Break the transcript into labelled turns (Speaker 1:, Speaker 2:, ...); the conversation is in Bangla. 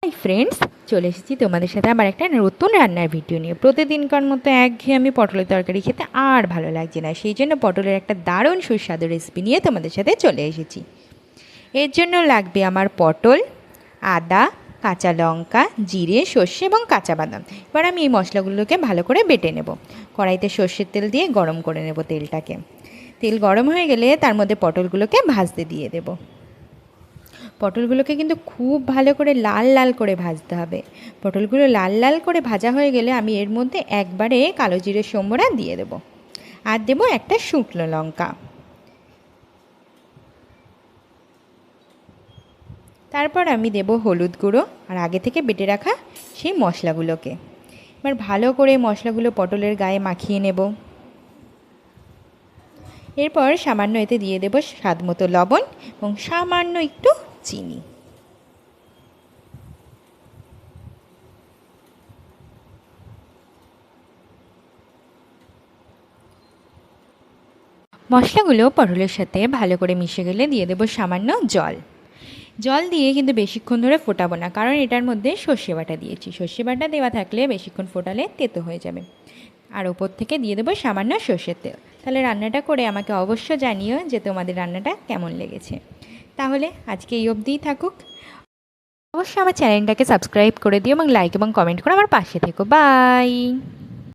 Speaker 1: হাই ফ্রেন্ডস, চলে এসেছি তোমাদের সাথে আবার একটা নতুন রান্নার ভিডিও নিয়ে। প্রতিদিনকার মতো একঘেয়েমি পটলের তরকারি খেতে আর ভালো লাগছে না, সেই জন্য পটলের একটা দারুণ সুস্বাদু রেসিপি নিয়ে তোমাদের সাথে চলে এসেছি। এর জন্য লাগবে আমার পটল, আদা, কাঁচা লঙ্কা, জিরে, সর্ষে এবং কাঁচা বাদাম। এবার আমি এই মশলাগুলোকে ভালো করে বেটে নেব। কড়াইতে সর্ষের তেল দিয়ে গরম করে নেব তেলটাকে। তেল গরম হয়ে গেলে তার মধ্যে পটলগুলোকে ভাজতে দিয়ে দেবো। পটলগুলোকে কিন্তু খুব ভালো করে লাল লাল করে ভাজতে হবে। পটলগুলো লাল লাল করে ভাজা হয়ে গেলে আমি এর মধ্যে একবারে কালো জিরে সম্বরা দিয়ে দেবো, আর দেবো একটা শুকনো লঙ্কা। তারপর আমি দেবো হলুদ গুঁড়ো আর আগে থেকে বেটে রাখা সেই মশলাগুলোকে। এবার ভালো করে মশলাগুলো পটলের গায়ে মাখিয়ে নেব। এরপর সামান্য এতে দিয়ে দেবো স্বাদ মতো লবণ এবং সামান্য একটু চিনি। মশলাগুলো পটলের সাথে ভালো করে মিশে গেলে দিয়ে দেবো সামান্য জল। জল দিয়ে কিন্তু বেশিক্ষণ ধরে ফোটাবো না, কারণ এটার মধ্যে সর্ষে বাটা দিয়েছি। সর্ষে বাটা দেওয়া থাকলে বেশিক্ষণ ফোটালে তেতো হয়ে যাবে। আর ওপর থেকে দিয়ে দেবো সামান্য সর্ষের তেল। তাহলে রান্নাটা করে আমাকে অবশ্য জানিও যে তোমাদের রান্নাটা কেমন লেগেছে। তাহলে আজকে এই অবধিই থাকুক। অবশ্যই আমার চ্যানেলটাকে সাবস্ক্রাইব করে দিও এবং লাইক এবং কমেন্ট করে আমার পাশে থেকো। বাই।